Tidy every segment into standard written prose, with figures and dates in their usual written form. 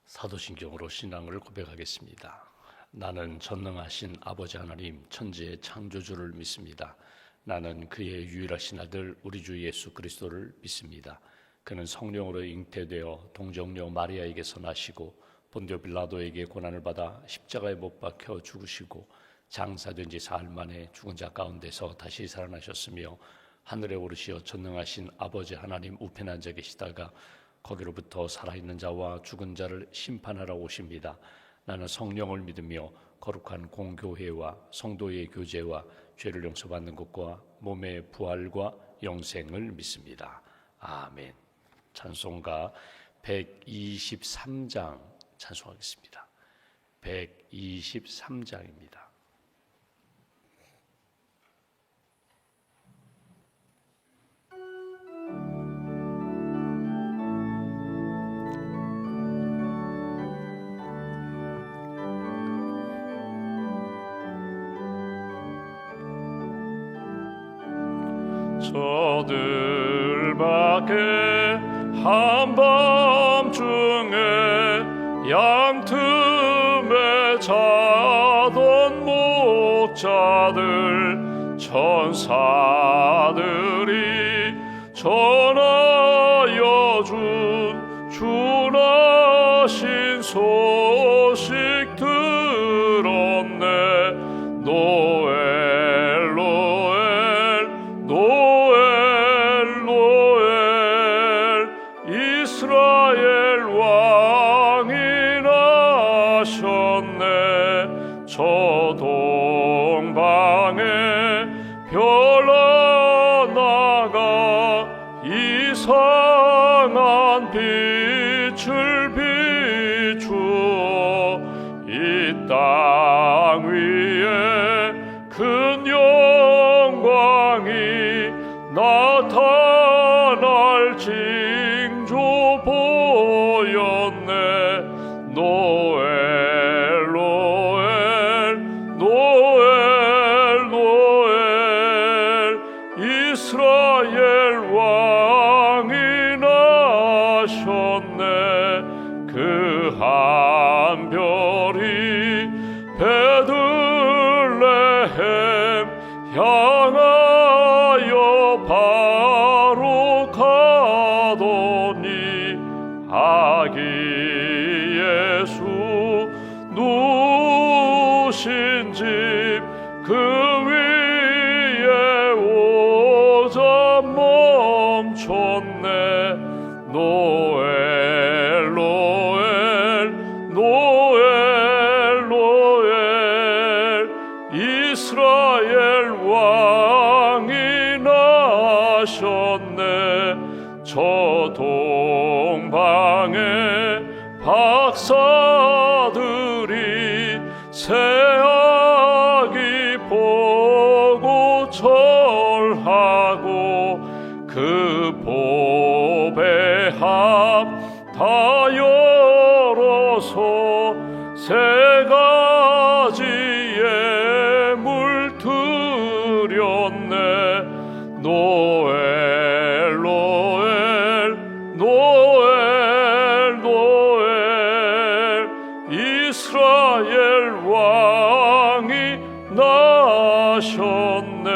사도신경으로 신앙을 고백하겠습니다. 나는 전능하신 아버지 하나님 천지의 창조주를 믿습니다. 나는 그의 유일하신 아들 우리 주 예수 그리스도를 믿습니다. 그는 성령으로 잉태되어 동정녀 마리아에게서 나시고 본디오 빌라도에게 고난을 받아 십자가에 못 박혀 죽으시고 장사된 지 사흘 만에 죽은 자 가운데서 다시 살아나셨으며 하늘에 오르시어 전능하신 아버지 하나님 우편에 앉아 계시다가 거기로부터 살아있는 자와 죽은 자를 심판하러 오십니다. 나는 성령을 믿으며 거룩한 공교회와 성도의 교제와 죄를 용서받는 것과 몸의 부활과 영생을 믿습니다. 아멘. 찬송가 123장 찬송하겠습니다. 123장입니다. 저들밖에 한밤중에 양틈에 자던 목자들 천사들이 전하여 준 주나신 소식 들었네. 노엘 노엘 노엘 노엘 이스라엘 왕이 나셨네. 저 동방에 별 하나가 이상한 빛을 비추어 이 땅 위에 큰 영광이 나타날 징조 보였네. 노엘 노엘 노엘 노엘 이스라엘 왕이 나셨네. 그 한 별이 베들레헴 향하여 바로 가더니 아기 예수 누우신 집 그 위에 오자 멈췄네. 노엘 노엘 노엘 노엘 이스라엘 왕이 나셨네. 저 동방에 박사들이 새아기 보고 절하고 그 보배 합 다 열어서 세 가지 예물 드렸네. 노엘 노엘 노엘 노엘 이스라엘 왕이 나셨네.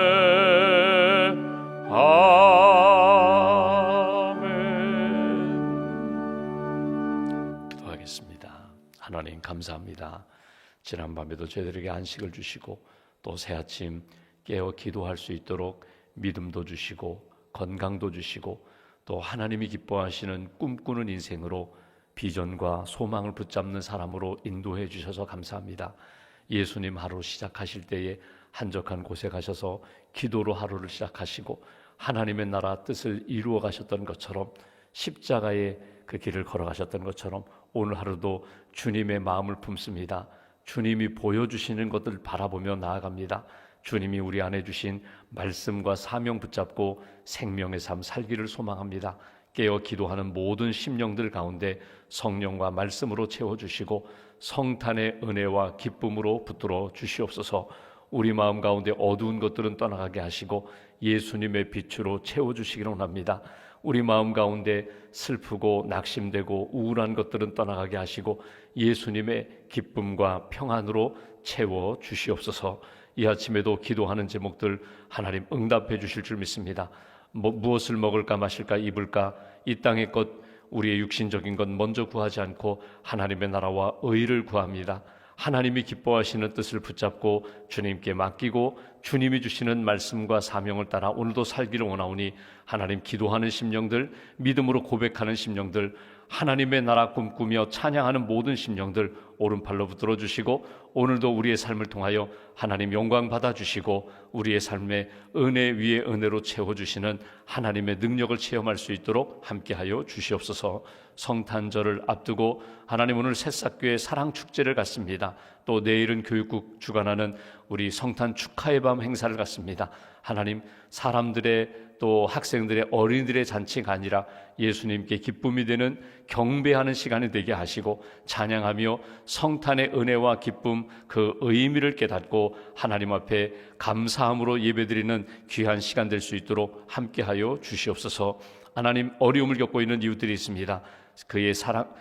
아멘. 기도하겠습니다. 하나님 감사합니다. 지난밤에도 저희들에게 안식을 주시고 또 새아침 깨어 기도할 수 있도록 믿음도 주시고 건강도 주시고 또 하나님이 기뻐하시는 꿈꾸는 인생으로 비전과 소망을 붙잡는 사람으로 인도해 주셔서 감사합니다. 예수님 하루 시작하실 때에 한적한 곳에 가셔서 기도로 하루를 시작하시고 하나님의 나라 뜻을 이루어 가셨던 것처럼 십자가의 그 길을 걸어가셨던 것처럼 오늘 하루도 주님의 마음을 품습니다. 주님이 보여주시는 것을 바라보며 나아갑니다. 주님이 우리 안에 주신 말씀과 사명 붙잡고 생명의 삶 살기를 소망합니다. 깨어 기도하는 모든 심령들 가운데 성령과 말씀으로 채워주시고 성탄의 은혜와 기쁨으로 붙들어 주시옵소서. 우리 마음 가운데 어두운 것들은 떠나가게 하시고 예수님의 빛으로 채워주시기를 원합니다. 우리 마음 가운데 슬프고 낙심되고 우울한 것들은 떠나가게 하시고 예수님의 기쁨과 평안으로 채워 주시옵소서. 이 아침에도 기도하는 제목들 하나님 응답해 주실 줄 믿습니다. 무엇을 먹을까 마실까 입을까, 이 땅의 것, 우리의 육신적인 것 먼저 구하지 않고 하나님의 나라와 의를 구합니다. 하나님이 기뻐하시는 뜻을 붙잡고 주님께 맡기고 주님이 주시는 말씀과 사명을 따라 오늘도 살기를 원하오니 하나님, 기도하는 심령들, 믿음으로 고백하는 심령들, 하나님의 나라 꿈꾸며 찬양하는 모든 심령들 오른팔로 붙들어 주시고 오늘도 우리의 삶을 통하여 하나님 영광 받아주시고 우리의 삶에 은혜 위에 은혜로 채워주시는 하나님의 능력을 체험할 수 있도록 함께하여 주시옵소서. 성탄절을 앞두고 하나님, 오늘 새싹교회 사랑축제를 갖습니다. 또 내일은 교육국 주관하는 우리 성탄 축하의 밤 행사를 갖습니다. 하나님, 사람들의 또 학생들의 어린이들의 잔치가 아니라 예수님께 기쁨이 되는 경배하는 시간이 되게 하시고 찬양하며 성탄의 은혜와 기쁨, 그 의미를 깨닫고 하나님 앞에 감사함으로 예배드리는 귀한 시간 될 수 있도록 함께하여 주시옵소서. 하나님, 어려움을 겪고 있는 이웃들이 있습니다. 그의 사랑,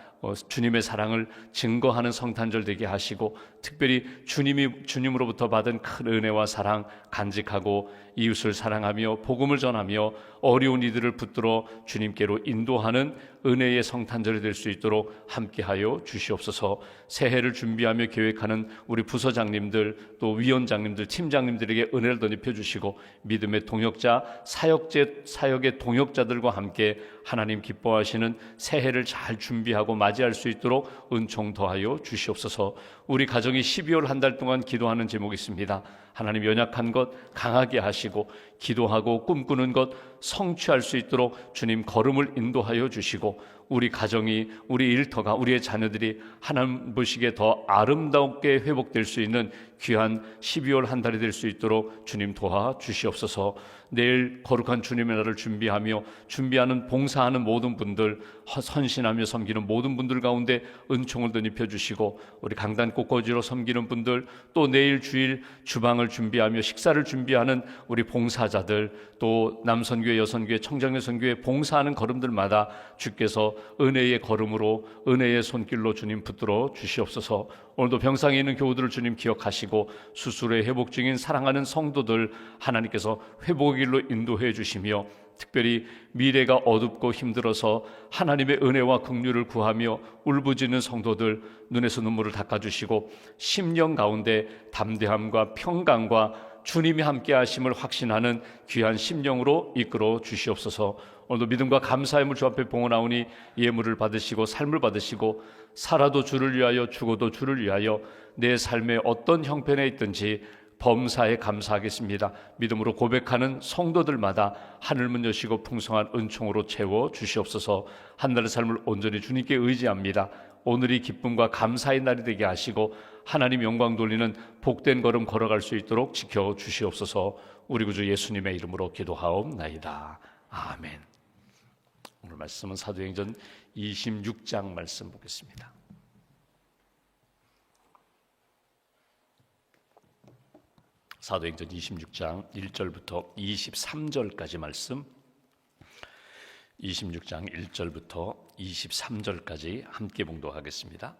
주님의 사랑을 증거하는 성탄절 되게 하시고 특별히 주님으로부터 받은 큰 은혜와 사랑 간직하고 이웃을 사랑하며 복음을 전하며 어려운 이들을 붙들어 주님께로 인도하는 은혜의 성탄절이 될 수 있도록 함께하여 주시옵소서. 새해를 준비하며 계획하는 우리 부서장님들, 또 위원장님들, 팀장님들에게 은혜를 덧입혀 주시고 믿음의 동역자, 사역의 동역자들과 함께 하나님 기뻐하시는 새해를 잘 준비하고 맞이할 수 있도록 은총 더하여 주시옵소서. 우리 가정이 12월 한 달 동안 기도하는 제목이 있습니다. 하나님, 연약한 것 강하게 하시고 기도하고 꿈꾸는 것 성취할 수 있도록 주님 걸음을 인도하여 주시고 우리 가정이, 우리 일터가, 우리의 자녀들이 하나님 보시기에 더 아름답게 회복될 수 있는 귀한 12월 한 달이 될 수 있도록 주님 도와 주시옵소서. 내일 거룩한 주님의 날을 준비하는 봉사하는 모든 분들, 헌신하며 섬기는 모든 분들 가운데 은총을 덧입혀 주시고 우리 강단 꽃꽂이로 섬기는 분들, 또 내일 주일 주방을 준비하며 식사를 준비하는 우리 봉사자들, 또 남선교회, 여선교회, 청장여선교회 봉사하는 걸음들마다 주께서 은혜의 걸음으로 은혜의 손길로 주님 붙들어 주시옵소서. 오늘도 병상에 있는 교우들을 주님 기억하시고 수술에 회복 중인 사랑하는 성도들 하나님께서 회복의 길로 인도해 주시며 특별히 미래가 어둡고 힘들어서 하나님의 은혜와 긍휼을 구하며 울부짖는 성도들 눈에서 눈물을 닦아주시고 심령 가운데 담대함과 평강과 주님이 함께 하심을 확신하는 귀한 심령으로 이끌어 주시옵소서. 오늘도 믿음과 감사의 물 주 앞에 봉헌하오니 예물을 받으시고 삶을 받으시고 살아도 주를 위하여 죽어도 주를 위하여 내 삶의 어떤 형편에 있든지 범사에 감사하겠습니다. 믿음으로 고백하는 성도들마다 하늘문 여시고 풍성한 은총으로 채워 주시옵소서. 한 달의 삶을 온전히 주님께 의지합니다. 오늘이 기쁨과 감사의 날이 되게 하시고 하나님 영광 돌리는 복된 걸음 걸어갈 수 있도록 지켜주시옵소서. 우리 구주 예수님의 이름으로 기도하옵나이다. 아멘. 오늘 말씀은 사도행전 26장 말씀 보겠습니다. 사도행전 26장 1절부터 23절까지 말씀, 26장 1절부터 23절까지 함께 봉독하겠습니다.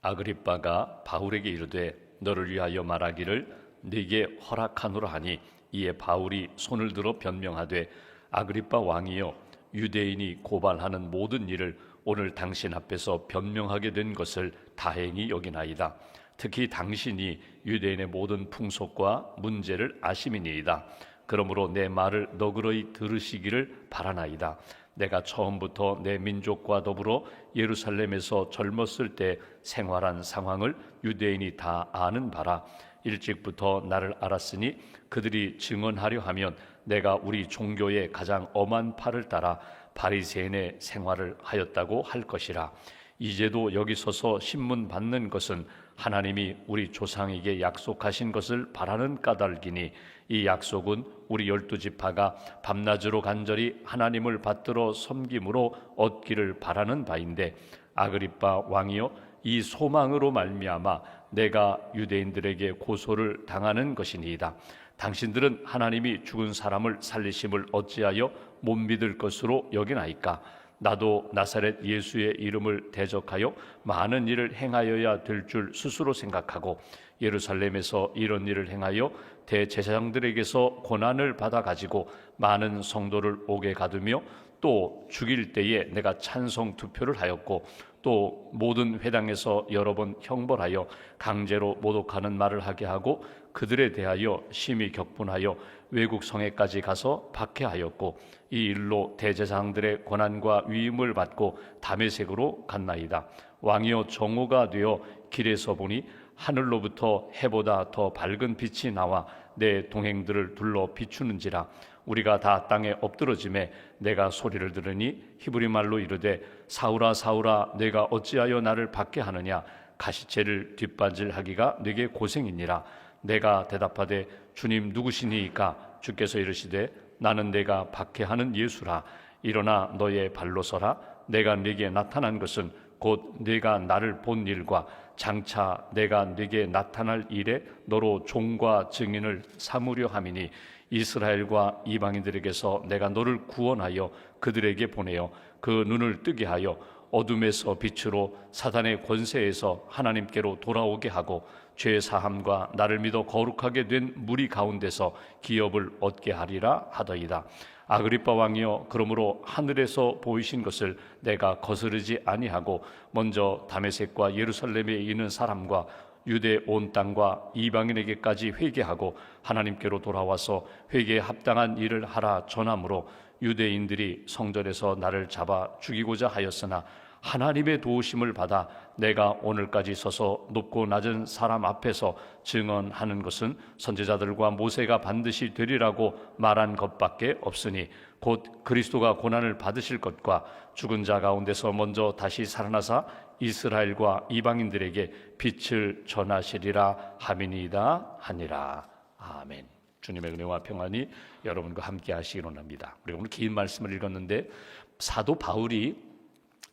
아그리빠가 바울에게 이르되 너를 위하여 말하기를 네게 허락하노라 하니 이에 바울이 손을 들어 변명하되 아그리빠 왕이여 유대인이 고발하는 모든 일을 오늘 당신 앞에서 변명하게 된 것을 다행히 여기나이다. 특히 당신이 유대인의 모든 풍속과 문제를 아심이니이다. 그러므로 내 말을 너그러이 들으시기를 바라나이다. 내가 처음부터 내 민족과 더불어 예루살렘에서 젊었을 때 생활한 상황을 유대인이 다 아는 바라. 일찍부터 나를 알았으니 그들이 증언하려 하면 내가 우리 종교의 가장 엄한 팔을 따라 바리새인의 생활을 하였다고 할 것이라. 이제도 여기 서서 신문 받는 것은 하나님이 우리 조상에게 약속하신 것을 바라는 까닭이니 이 약속은 우리 12지파가 밤낮으로 간절히 하나님을 받들어 섬김으로 얻기를 바라는 바인데 아그리빠 왕이여 이 소망으로 말미암아 내가 유대인들에게 고소를 당하는 것이니이다. 당신들은 하나님이 죽은 사람을 살리심을 어찌하여 못 믿을 것으로 여기나이까? 나도 나사렛 예수의 이름을 대적하여 많은 일을 행하여야 될 줄 스스로 생각하고 예루살렘에서 이런 일을 행하여 대제사장들에게서 고난을 받아 가지고 많은 성도를 옥에 가두며 또 죽일 때에 내가 찬성 투표를 하였고 또 모든 회당에서 여러 번 형벌하여 강제로 모독하는 말을 하게 하고 그들에 대하여 심히 격분하여 외국 성에까지 가서 박해하였고 이 일로 대제사장들의 권한과 위임을 받고 다메섹으로 갔나이다. 왕이여 정오가 되어 길에서 보니 하늘로부터 해보다 더 밝은 빛이 나와 내 동행들을 둘러 비추는지라. 우리가 다 땅에 엎드러짐에 내가 소리를 들으니 히브리 말로 이르되 사울아 사울아 내가 어찌하여 나를 박해하느냐? 가시체를 뒷바질하기가 네게 고생이니라. 내가 대답하되 주님 누구시니이까? 주께서 이르시되 나는 내가 박해하는 예수라. 일어나 너의 발로 서라. 내가 네게 나타난 것은 곧 네가 나를 본 일과 장차 내가 네게 나타날 일에 너로 종과 증인을 삼으려 함이니 이스라엘과 이방인들에게서 내가 너를 구원하여 그들에게 보내어 그 눈을 뜨게 하여 어둠에서 빛으로 사단의 권세에서 하나님께로 돌아오게 하고 죄 사함과 나를 믿어 거룩하게 된 무리 가운데서 기업을 얻게 하리라 하더이다. 아그리빠 왕이여, 그러므로 하늘에서 보이신 것을 내가 거스르지 아니하고 먼저 다메섹과 예루살렘에 있는 사람과 유대 온 땅과 이방인에게까지 회개하고 하나님께로 돌아와서 회개에 합당한 일을 하라 전함으로 유대인들이 성전에서 나를 잡아 죽이고자 하였으나 하나님의 도우심을 받아 내가 오늘까지 서서 높고 낮은 사람 앞에서 증언하는 것은 선지자들과 모세가 반드시 되리라고 말한 것밖에 없으니 곧 그리스도가 고난을 받으실 것과 죽은 자 가운데서 먼저 다시 살아나사 이스라엘과 이방인들에게 빛을 전하시리라 함이니이다 하니라. 아멘. 주님의 은혜와 평안이 여러분과 함께 하시기 원합니다. 우리가 오늘 긴 말씀을 읽었는데 사도 바울이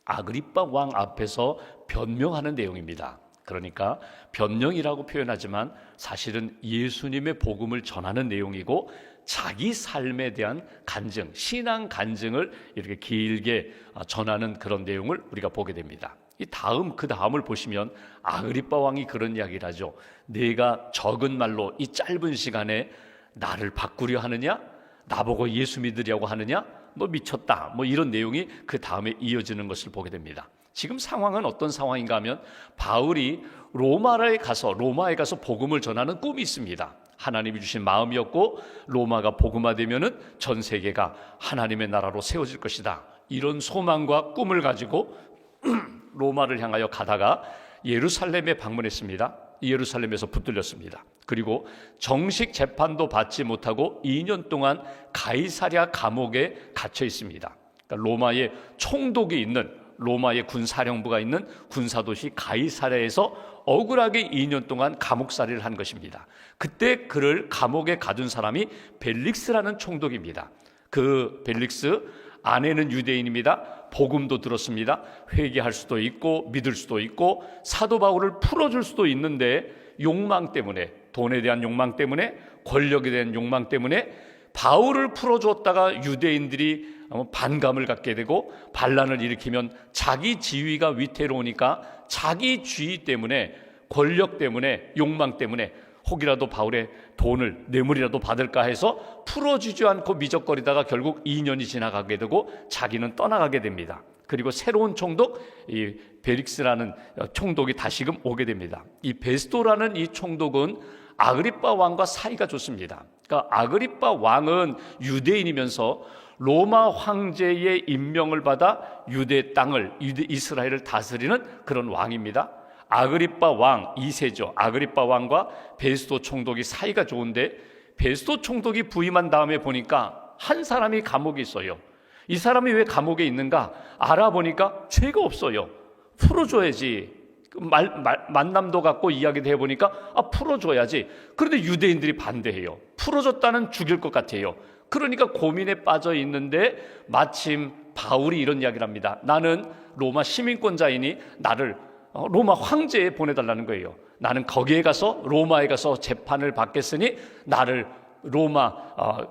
아그리빠 왕 앞에서 변명하는 내용입니다. 그러니까 변명이라고 표현하지만 사실은 예수님의 복음을 전하는 내용이고 자기 삶에 대한 간증, 신앙 간증을 이렇게 길게 전하는 그런 내용을 우리가 보게 됩니다. 그 다음을 보시면 아그리빠 왕이 그런 이야기를 하죠. 네가 적은 말로 이 짧은 시간에 나를 바꾸려 하느냐? 나보고 예수 믿으려고 하느냐? 너 미쳤다. 이런 내용이 그 다음에 이어지는 것을 보게 됩니다. 지금 상황은 어떤 상황인가 하면 바울이 로마에 가서 복음을 전하는 꿈이 있습니다. 하나님이 주신 마음이었고 로마가 복음화되면은 전 세계가 하나님의 나라로 세워질 것이다. 이런 소망과 꿈을 가지고 로마를 향하여 가다가 예루살렘에 방문했습니다. 예루살렘에서 붙들렸습니다. 그리고 정식 재판도 받지 못하고 2년 동안 가이사랴 감옥에 갇혀 있습니다. 그러니까 로마의 총독이 있는, 로마의 군사령부가 있는 군사도시 가이사랴에서 억울하게 2년 동안 감옥살이를 한 것입니다. 그때 그를 감옥에 가둔 사람이 벨릭스라는 총독입니다. 그 벨릭스 아내는 유대인입니다. 복음도 들었습니다. 회개할 수도 있고 믿을 수도 있고 사도 바울을 풀어줄 수도 있는데 욕망 때문에, 돈에 대한 욕망 때문에, 권력에 대한 욕망 때문에 바울을 풀어주었다가 유대인들이 반감을 갖게 되고 반란을 일으키면 자기 지위가 위태로우니까 자기 지위 때문에, 권력 때문에, 욕망 때문에 혹이라도 바울의 돈을, 뇌물이라도 받을까 해서 풀어주지 않고 미적거리다가 결국 2년이 지나가게 되고 자기는 떠나가게 됩니다. 그리고 새로운 총독, 이 베릭스라는 총독이 다시금 오게 됩니다. 이 베스도라는 이 총독은 아그리빠 왕과 사이가 좋습니다. 그러니까 아그리빠 왕은 유대인이면서 로마 황제의 임명을 받아 유대 땅을, 이스라엘을 다스리는 그런 왕입니다. 아그리빠 왕 2세죠. 아그리빠 왕과 베스도 총독이 사이가 좋은데 베스도 총독이 부임한 다음에 보니까 한 사람이 감옥에 있어요. 이 사람이 왜 감옥에 있는가 알아보니까 죄가 없어요. 풀어줘야지. 만남도 갖고 이야기도 해보니까 풀어줘야지. 그런데 유대인들이 반대해요. 풀어줬다는 죽일 것 같아요. 그러니까 고민에 빠져 있는데 마침 바울이 이런 이야기를 합니다. 나는 로마 시민권자이니 나를 로마 황제에 보내달라는 거예요. 나는 거기에 가서 로마에 가서 재판을 받겠으니 나를 로마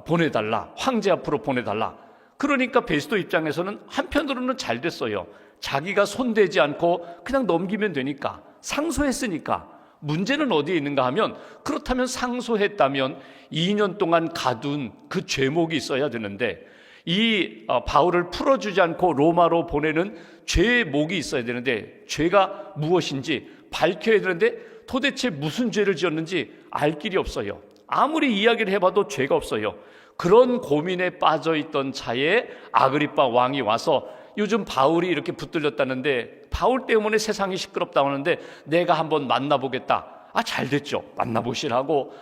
보내달라, 황제 앞으로 보내달라. 그러니까 베스도 입장에서는 한편으로는 잘 됐어요. 자기가 손대지 않고 그냥 넘기면 되니까, 상소했으니까. 문제는 어디에 있는가 하면, 그렇다면 상소했다면 2년 동안 가둔 그 죄목이 있어야 되는데, 이 바울을 풀어주지 않고 로마로 보내는 죄목이 있어야 되는데, 죄가 무엇인지 밝혀야 되는데 도대체 무슨 죄를 지었는지 알 길이 없어요. 아무리 이야기를 해봐도 죄가 없어요. 그런 고민에 빠져있던 차에 아그리빠 왕이 와서 요즘 바울이 이렇게 붙들렸다는데, 바울 때문에 세상이 시끄럽다고 하는데 내가 한번 만나보겠다. 잘 됐죠.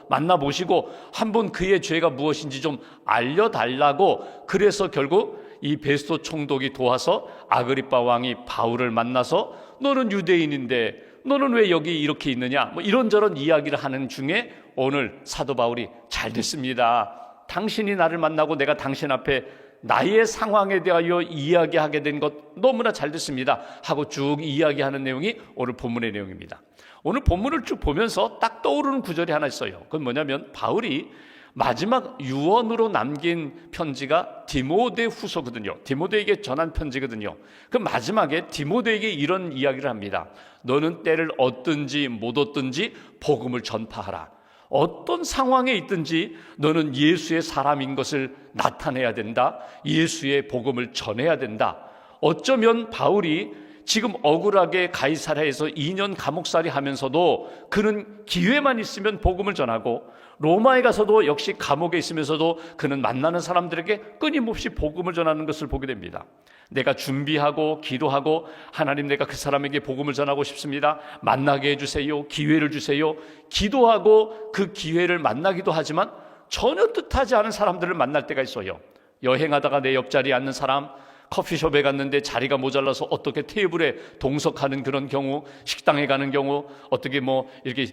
만나보시고 한번 그의 죄가 무엇인지 좀 알려달라고. 그래서 결국 이 베스도 총독이 도와서 아그리빠 왕이 바울을 만나서 너는 유대인인데 너는 왜 여기 이렇게 있느냐, 이런저런 이야기를 하는 중에 오늘 사도 바울이 잘 됐습니다. 당신이 나를 만나고 내가 당신 앞에 나의 상황에 대하여 이야기하게 된 것 너무나 잘 됐습니다 하고 쭉 이야기하는 내용이 오늘 본문의 내용입니다. 오늘 본문을 쭉 보면서 딱 떠오르는 구절이 하나 있어요. 그건 뭐냐면 바울이 마지막 유언으로 남긴 편지가 디모데후서거든요. 디모데에게 전한 편지거든요. 그 마지막에 디모데에게 이런 이야기를 합니다. 너는 때를 얻든지 못 얻든지 복음을 전파하라. 어떤 상황에 있든지 너는 예수의 사람인 것을 나타내야 된다. 예수의 복음을 전해야 된다. 어쩌면 바울이 지금 억울하게 가이사랴에서 2년 감옥살이 하면서도 그는 기회만 있으면 복음을 전하고, 로마에 가서도 역시 감옥에 있으면서도 그는 만나는 사람들에게 끊임없이 복음을 전하는 것을 보게 됩니다. 내가 준비하고 기도하고, 하나님 내가 그 사람에게 복음을 전하고 싶습니다, 만나게 해주세요, 기회를 주세요. 기도하고 그 기회를 만나기도 하지만 전혀 뜻하지 않은 사람들을 만날 때가 있어요. 여행하다가 내 옆자리에 앉는 사람, 커피숍에 갔는데 자리가 모자라서 어떻게 테이블에 동석하는 그런 경우, 식당에 가는 경우, 어떻게 이렇게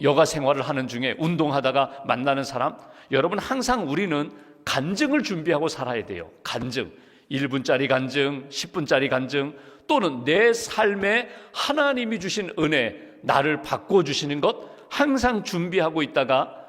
여가 생활을 하는 중에 운동하다가 만나는 사람. 여러분, 항상 우리는 간증을 준비하고 살아야 돼요. 간증, 1분짜리 간증, 10분짜리 간증, 또는 내 삶에 하나님이 주신 은혜, 나를 바꿔주시는 것 항상 준비하고 있다가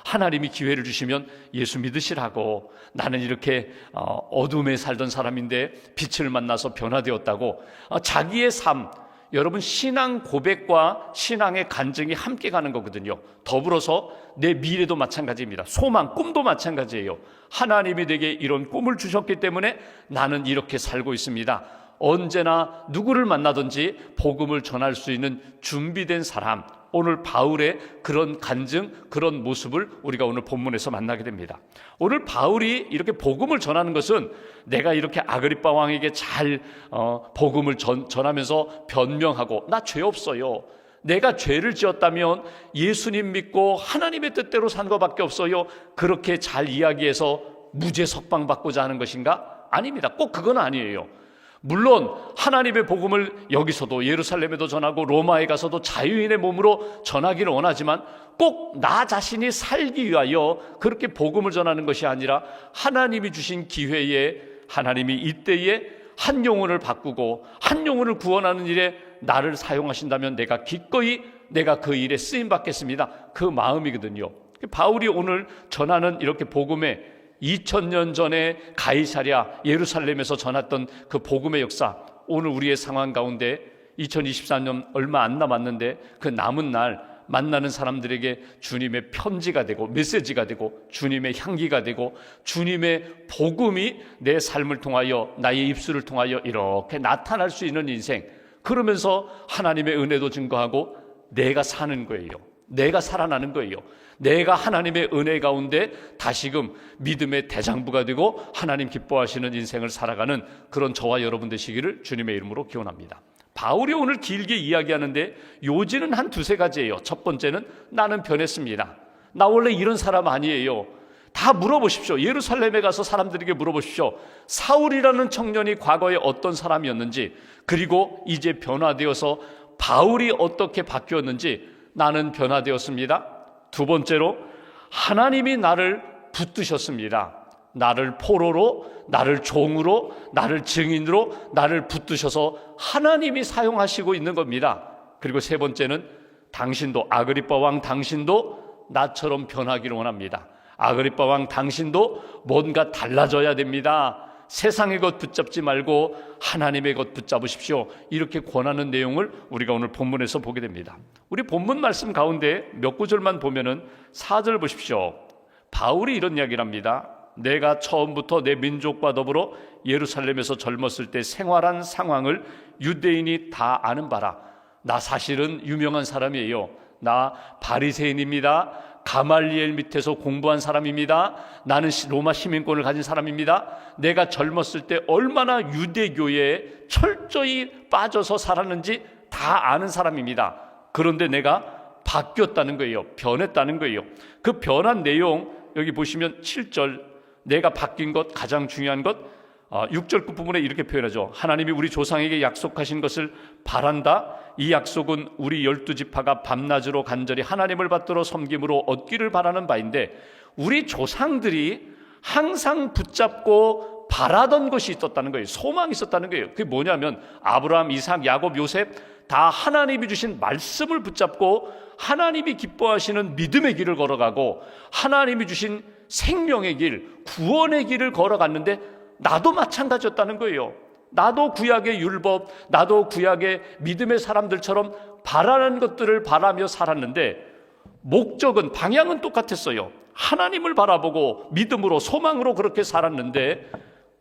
하나님이 기회를 주시면 예수 믿으시라고, 나는 이렇게 어둠에 살던 사람인데 빛을 만나서 변화되었다고, 자기의 삶, 여러분 신앙 고백과 신앙의 간증이 함께 가는 거거든요. 더불어서 내 미래도 마찬가지입니다. 소망, 꿈도 마찬가지예요. 하나님이 내게 이런 꿈을 주셨기 때문에 나는 이렇게 살고 있습니다. 언제나 누구를 만나든지 복음을 전할 수 있는 준비된 사람, 오늘 바울의 그런 간증, 그런 모습을 우리가 오늘 본문에서 만나게 됩니다. 오늘 바울이 이렇게 복음을 전하는 것은 내가 이렇게 아그리빠 왕에게 잘 복음을 전하면서 변명하고, 나 죄 없어요, 내가 죄를 지었다면 예수님 믿고 하나님의 뜻대로 산 것밖에 없어요, 그렇게 잘 이야기해서 무죄 석방받고자 하는 것인가? 아닙니다. 꼭 그건 아니에요. 물론 하나님의 복음을 여기서도 예루살렘에도 전하고 로마에 가서도 자유인의 몸으로 전하기를 원하지만, 꼭 나 자신이 살기 위하여 그렇게 복음을 전하는 것이 아니라 하나님이 주신 기회에, 하나님이 이때에 한 영혼을 바꾸고 한 영혼을 구원하는 일에 나를 사용하신다면 내가 기꺼이 내가 그 일에 쓰임 받겠습니다, 그 마음이거든요. 바울이 오늘 전하는 이렇게 복음의 2000년 전에 가이사랴 예루살렘에서 전했던 그 복음의 역사, 오늘 우리의 상황 가운데 2023년 얼마 안 남았는데 그 남은 날 만나는 사람들에게 주님의 편지가 되고 메시지가 되고 주님의 향기가 되고 주님의 복음이 내 삶을 통하여, 나의 입술을 통하여 이렇게 나타날 수 있는 인생, 그러면서 하나님의 은혜도 증거하고 내가 사는 거예요. 내가 살아나는 거예요. 내가 하나님의 은혜 가운데 다시금 믿음의 대장부가 되고 하나님 기뻐하시는 인생을 살아가는 그런 저와 여러분 되시기를 주님의 이름으로 기원합니다. 바울이 오늘 길게 이야기하는데 요지는 한 두세 가지예요. 첫 번째는 나는 변했습니다. 나 원래 이런 사람 아니에요. 다 물어보십시오. 예루살렘에 가서 사람들에게 물어보십시오. 사울이라는 청년이 과거에 어떤 사람이었는지, 그리고 이제 변화되어서 바울이 어떻게 바뀌었는지. 나는 변화되었습니다. 두 번째로 하나님이 나를 붙드셨습니다. 나를 포로로, 나를 종으로, 나를 증인으로, 나를 붙드셔서 하나님이 사용하시고 있는 겁니다. 그리고 세 번째는 당신도, 아그리빠 왕 당신도 나처럼 변하기를 원합니다. 아그리빠 왕 당신도 뭔가 달라져야 됩니다. 세상의 것 붙잡지 말고 하나님의 것 붙잡으십시오. 이렇게 권하는 내용을 우리가 오늘 본문에서 보게 됩니다. 우리 본문 말씀 가운데 몇 구절만 보면은 4절 보십시오. 바울이 이런 이야기를 합니다. 내가 처음부터 내 민족과 더불어 예루살렘에서 젊었을 때 생활한 상황을 유대인이 다 아는 바라. 나 사실은 유명한 사람이에요. 나 바리새인입니다. 가말리엘 밑에서 공부한 사람입니다. 나는 로마 시민권을 가진 사람입니다. 내가 젊었을 때 얼마나 유대교에 철저히 빠져서 살았는지 다 아는 사람입니다. 그런데 내가 바뀌었다는 거예요. 변했다는 거예요. 그 변한 내용 여기 보시면 7절, 내가 바뀐 것, 가장 중요한 것, 6절 끝부분에 이렇게 표현하죠. 하나님이 우리 조상에게 약속하신 것을 바란다. 이 약속은 우리 12지파가 밤낮으로 간절히 하나님을 받들어 섬김으로 얻기를 바라는 바인데, 우리 조상들이 항상 붙잡고 바라던 것이 있었다는 거예요. 소망이 있었다는 거예요. 그게 뭐냐면 아브라함, 이삭, 야곱, 요셉 다 하나님이 주신 말씀을 붙잡고 하나님이 기뻐하시는 믿음의 길을 걸어가고 하나님이 주신 생명의 길, 구원의 길을 걸어갔는데 나도 마찬가지였다는 거예요. 나도 구약의 율법, 나도 구약의 믿음의 사람들처럼 바라는 것들을 바라며 살았는데 목적은, 방향은 똑같았어요. 하나님을 바라보고 믿음으로, 소망으로 그렇게 살았는데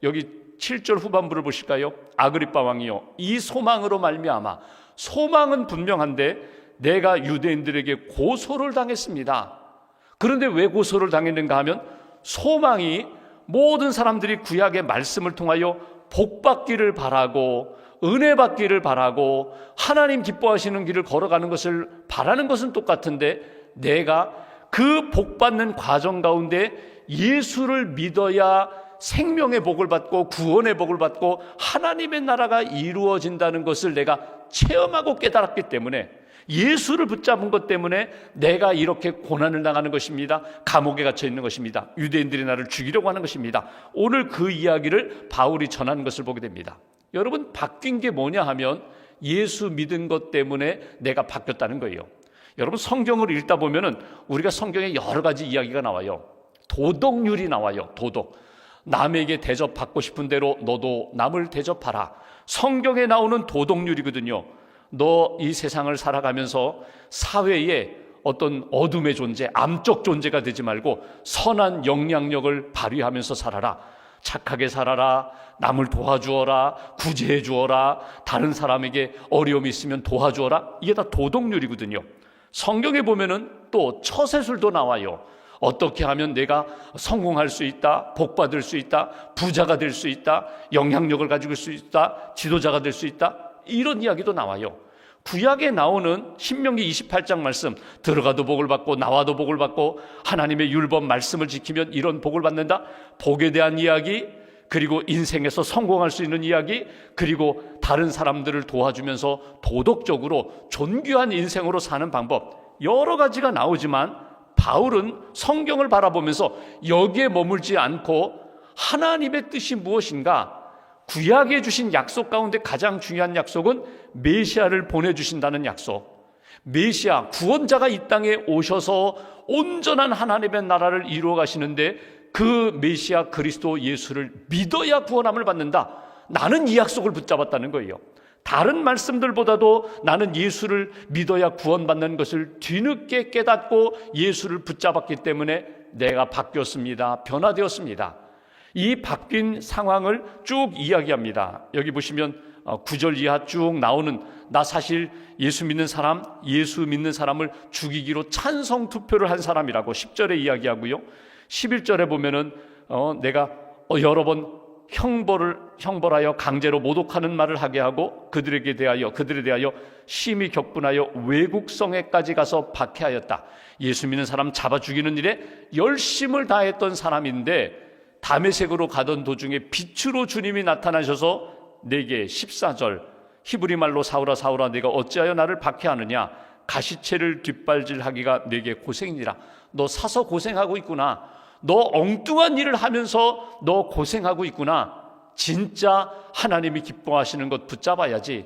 여기 7절 후반부를 보실까요? 아그리빠 왕이요, 이 소망으로 말미암아, 소망은 분명한데 내가 유대인들에게 고소를 당했습니다. 그런데 왜 고소를 당했는가 하면 소망이 모든 사람들이 구약의 말씀을 통하여 복받기를 바라고 은혜 받기를 바라고 하나님 기뻐하시는 길을 걸어가는 것을 바라는 것은 똑같은데 내가 그 복받는 과정 가운데 예수를 믿어야 생명의 복을 받고 구원의 복을 받고 하나님의 나라가 이루어진다는 것을 내가 체험하고 깨달았기 때문에, 예수를 붙잡은 것 때문에 내가 이렇게 고난을 당하는 것입니다. 감옥에 갇혀 있는 것입니다. 유대인들이 나를 죽이려고 하는 것입니다. 오늘 그 이야기를 바울이 전하는 것을 보게 됩니다. 여러분, 바뀐 게 뭐냐 하면 예수 믿은 것 때문에 내가 바뀌었다는 거예요. 여러분, 성경을 읽다 보면은 우리가 성경에 여러 가지 이야기가 나와요. 도덕률이 나와요. 도덕. 남에게 대접받고 싶은 대로 너도 남을 대접하라. 성경에 나오는 도덕률이거든요. 너 이 세상을 살아가면서 사회에 어떤 어둠의 존재, 암적 존재가 되지 말고 선한 영향력을 발휘하면서 살아라. 착하게 살아라. 남을 도와주어라. 구제해 주어라. 다른 사람에게 어려움이 있으면 도와주어라. 이게 다 도덕률이거든요. 성경에 보면은 또 처세술도 나와요. 어떻게 하면 내가 성공할 수 있다, 복받을 수 있다, 부자가 될 수 있다, 영향력을 가지고 수 있다, 지도자가 될 수 있다, 이런 이야기도 나와요. 구약에 나오는 신명기 28장 말씀, 들어가도 복을 받고 나와도 복을 받고 하나님의 율법 말씀을 지키면 이런 복을 받는다, 복에 대한 이야기, 그리고 인생에서 성공할 수 있는 이야기, 그리고 다른 사람들을 도와주면서 도덕적으로 존귀한 인생으로 사는 방법, 여러 가지가 나오지만 바울은 성경을 바라보면서 여기에 머물지 않고 하나님의 뜻이 무엇인가, 구약에 주신 약속 가운데 가장 중요한 약속은 메시아를 보내주신다는 약속, 메시아 구원자가 이 땅에 오셔서 온전한 하나님의 나라를 이루어 가시는데 그 메시아 그리스도 예수를 믿어야 구원함을 받는다. 나는 이 약속을 붙잡았다는 거예요. 다른 말씀들보다도 나는 예수를 믿어야 구원받는 것을 뒤늦게 깨닫고 예수를 붙잡았기 때문에 내가 바뀌었습니다. 변화되었습니다. 이 바뀐 상황을 쭉 이야기합니다. 여기 보시면 9절 이하 쭉 나오는, 나 사실 예수 믿는 사람을 죽이기로 찬성 투표를 한 사람이라고 10절에 이야기하고요. 11절에 보면은 내가 여러 번 형벌하여 강제로 모독하는 말을 하게 하고 그들에 대하여 심히 격분하여 외국성에까지 가서 박해하였다. 예수 믿는 사람 잡아 죽이는 일에 열심을 다했던 사람인데 다메섹으로 가던 도중에 빛으로 주님이 나타나셔서 내게 14절 히브리 말로 사울아 사울아 내가 어찌하여 나를 박해하느냐, 가시체를 뒷발질하기가 내게 고생이니라. 너 사서 고생하고 있구나. 너 엉뚱한 일을 하면서 너 고생하고 있구나. 진짜 하나님이 기뻐하시는 것 붙잡아야지.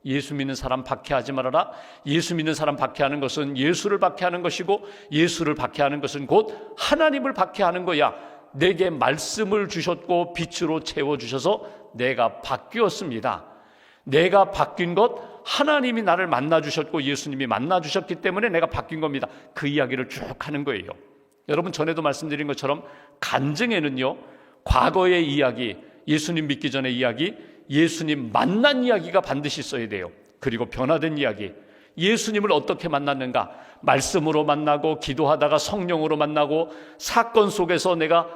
예수 믿는 사람 박해하지 말아라. 예수 믿는 사람 박해하는 것은 예수를 박해하는 것이고, 예수를 박해하는 것은 곧 하나님을 박해하는 거야. 내게 말씀을 주셨고 빛으로 채워주셔서 내가 바뀌었습니다. 내가 바뀐 것, 하나님이 나를 만나주셨고 예수님이 만나주셨기 때문에 내가 바뀐 겁니다. 그 이야기를 쭉 하는 거예요. 여러분, 전에도 말씀드린 것처럼 간증에는요, 과거의 이야기, 예수님 믿기 전의 이야기, 예수님 만난 이야기가 반드시 있어야 돼요. 그리고 변화된 이야기, 예수님을 어떻게 만났는가, 말씀으로 만나고 기도하다가 성령으로 만나고, 사건 속에서 내가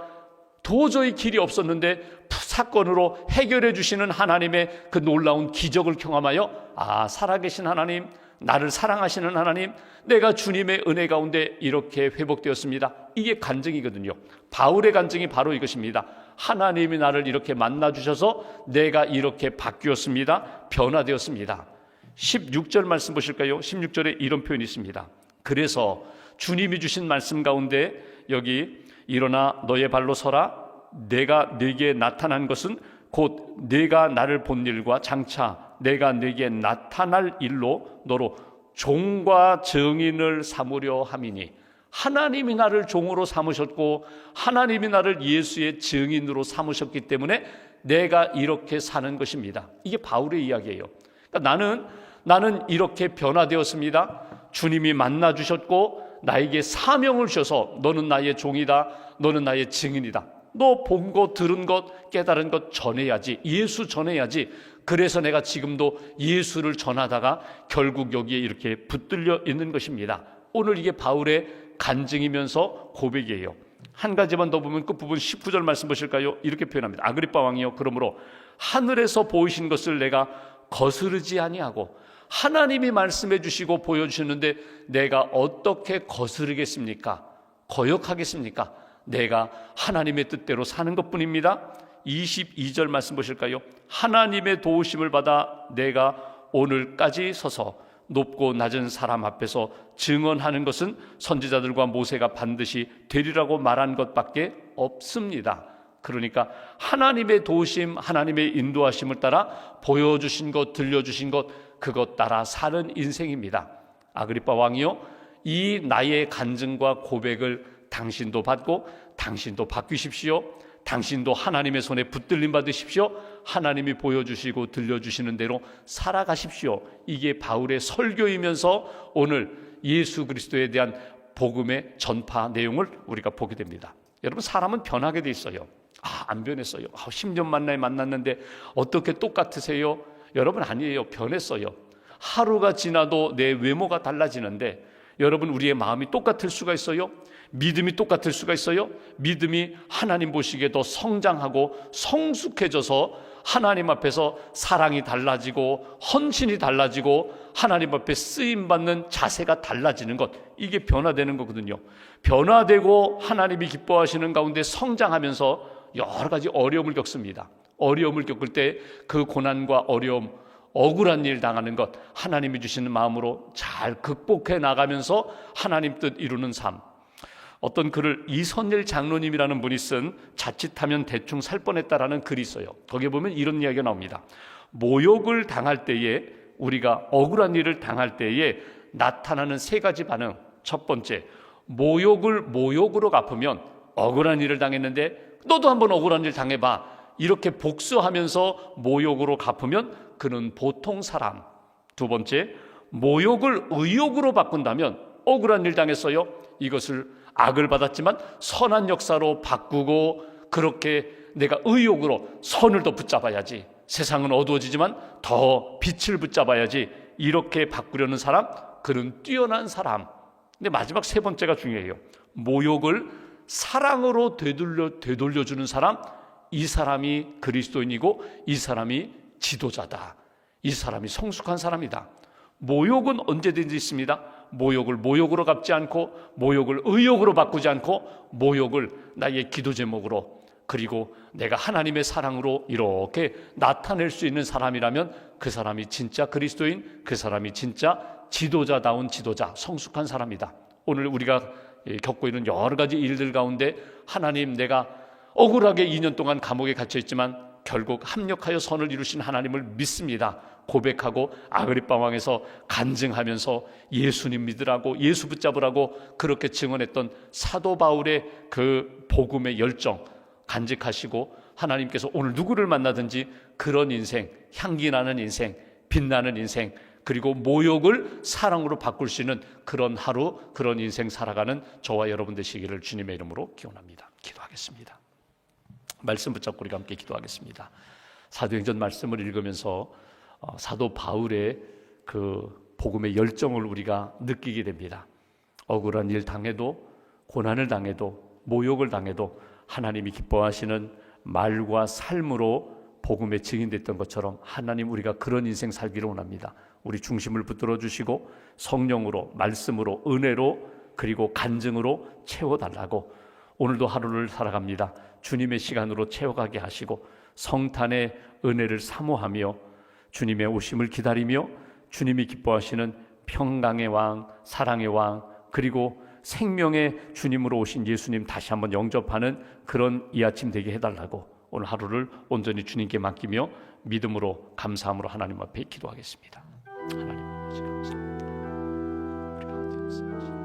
도저히 길이 없었는데 사건으로 해결해 주시는 하나님의 그 놀라운 기적을 경험하여, 아, 살아계신 하나님, 나를 사랑하시는 하나님, 내가 주님의 은혜 가운데 이렇게 회복되었습니다. 이게 간증이거든요. 바울의 간증이 바로 이것입니다. 하나님이 나를 이렇게 만나주셔서 내가 이렇게 바뀌었습니다. 변화되었습니다. 16절 말씀 보실까요? 16절에 이런 표현이 있습니다. 그래서 주님이 주신 말씀 가운데 여기 일어나 너의 발로 서라. 내가 네게 나타난 것은 곧 네가 나를 본 일과 장차 내가 네게 나타날 일로 너로 종과 증인을 삼으려 함이니, 하나님이 나를 종으로 삼으셨고 하나님이 나를 예수의 증인으로 삼으셨기 때문에 내가 이렇게 사는 것입니다. 이게 바울의 이야기예요. 그러니까 나는 이렇게 변화되었습니다. 주님이 만나주셨고 나에게 사명을 주셔서 너는 나의 종이다, 너는 나의 증인이다. 너 본 것, 들은 것, 깨달은 것 전해야지. 예수 전해야지. 그래서 내가 지금도 예수를 전하다가 결국 여기에 이렇게 붙들려 있는 것입니다. 오늘 이게 바울의 간증이면서 고백이에요. 한 가지만 더 보면 끝부분 19절 말씀 보실까요? 이렇게 표현합니다. 아그리빠 왕이여, 그러므로 하늘에서 보이신 것을 내가 거스르지 아니하고, 하나님이 말씀해 주시고 보여주시는데 내가 어떻게 거스르겠습니까? 거역하겠습니까? 내가 하나님의 뜻대로 사는 것뿐입니다. 22절 말씀 보실까요? 하나님의 도우심을 받아 내가 오늘까지 서서 높고 낮은 사람 앞에서 증언하는 것은 선지자들과 모세가 반드시 되리라고 말한 것밖에 없습니다. 그러니까 하나님의 도우심, 하나님의 인도하심을 따라 보여주신 것, 들려주신 것, 그것 따라 사는 인생입니다. 아그리빠 왕이요, 이 나의 간증과 고백을 당신도 받고 당신도 바뀌십시오. 당신도 하나님의 손에 붙들림 받으십시오. 하나님이 보여주시고 들려주시는 대로 살아가십시오. 이게 바울의 설교이면서 오늘 예수 그리스도에 대한 복음의 전파 내용을 우리가 보게 됩니다. 여러분, 사람은 변하게 돼 있어요. 안 변했어요. 10년 만나에 만났는데 어떻게 똑같으세요? 여러분, 아니에요. 변했어요. 하루가 지나도 내 외모가 달라지는데, 여러분, 우리의 마음이 똑같을 수가 있어요? 믿음이 똑같을 수가 있어요? 믿음이 하나님 보시기에 더 성장하고 성숙해져서 하나님 앞에서 사랑이 달라지고 헌신이 달라지고 하나님 앞에 쓰임받는 자세가 달라지는 것, 이게 변화되는 거거든요. 변화되고 하나님이 기뻐하시는 가운데 성장하면서 여러 가지 어려움을 겪습니다. 어려움을 겪을 때 그 고난과 어려움, 억울한 일 당하는 것, 하나님이 주시는 마음으로 잘 극복해 나가면서 하나님 뜻 이루는 삶. 어떤 글을 이선일 장로님이라는 분이 쓴 자칫하면 대충 살 뻔했다라는 글이 있어요. 거기에 보면 이런 이야기가 나옵니다. 모욕을 당할 때에, 우리가 억울한 일을 당할 때에 나타나는 세 가지 반응. 첫 번째, 모욕을 모욕으로 갚으면, 억울한 일을 당했는데 너도 한번 억울한 일 당해봐, 이렇게 복수하면서 모욕으로 갚으면 그는 보통 사람. 두 번째, 모욕을 의욕으로 바꾼다면, 억울한 일 당했어요, 이것을 악을 받았지만 선한 역사로 바꾸고, 그렇게 내가 의욕으로 선을 더 붙잡아야지, 세상은 어두워지지만 더 빛을 붙잡아야지, 이렇게 바꾸려는 사람, 그는 뛰어난 사람. 근데 마지막 세 번째가 중요해요. 모욕을 사랑으로 되돌려주는 사람, 이 사람이 그리스도인이고 이 사람이 지도자다, 이 사람이 성숙한 사람이다. 모욕은 언제든지 있습니다. 모욕을 모욕으로 갚지 않고, 모욕을 의욕으로 바꾸지 않고, 모욕을 나의 기도 제목으로, 그리고 내가 하나님의 사랑으로 이렇게 나타낼 수 있는 사람이라면 그 사람이 진짜 그리스도인, 그 사람이 진짜 지도자다운 지도자, 성숙한 사람이다. 오늘 우리가 겪고 있는 여러 가지 일들 가운데 하나님, 내가 억울하게 2년 동안 감옥에 갇혀 있지만 결국 합력하여 선을 이루신 하나님을 믿습니다 고백하고 아그리빠 왕에서 간증하면서 예수님 믿으라고, 예수 붙잡으라고 그렇게 증언했던 사도 바울의 그 복음의 열정 간직하시고, 하나님께서 오늘 누구를 만나든지 그런 인생, 향기 나는 인생, 빛나는 인생, 그리고 모욕을 사랑으로 바꿀 수 있는 그런 하루, 그런 인생 살아가는 저와 여러분 되시기를 주님의 이름으로 기원합니다. 기도하겠습니다. 말씀 붙잡고 우리가 함께 기도하겠습니다. 사도행전 말씀을 읽으면서 사도 바울의 그 복음의 열정을 우리가 느끼게 됩니다. 억울한 일 당해도, 고난을 당해도, 모욕을 당해도 하나님이 기뻐하시는 말과 삶으로 복음의 증인됐던 것처럼 하나님, 우리가 그런 인생 살기를 원합니다. 우리 중심을 붙들어 주시고 성령으로, 말씀으로, 은혜로, 그리고 간증으로 채워달라고, 오늘도 하루를 살아갑니다. 주님의 시간으로 채워가게 하시고 성탄의 은혜를 사모하며 주님의 오심을 기다리며 주님이 기뻐하시는 평강의 왕, 사랑의 왕, 그리고 생명의 주님으로 오신 예수님 다시 한번 영접하는 그런 이 아침 되게 해달라고, 오늘 하루를 온전히 주님께 맡기며 믿음으로, 감사함으로 하나님 앞에 기도하겠습니다. 하나님 아버지 감사합니다. 우리 가운데 말씀하시고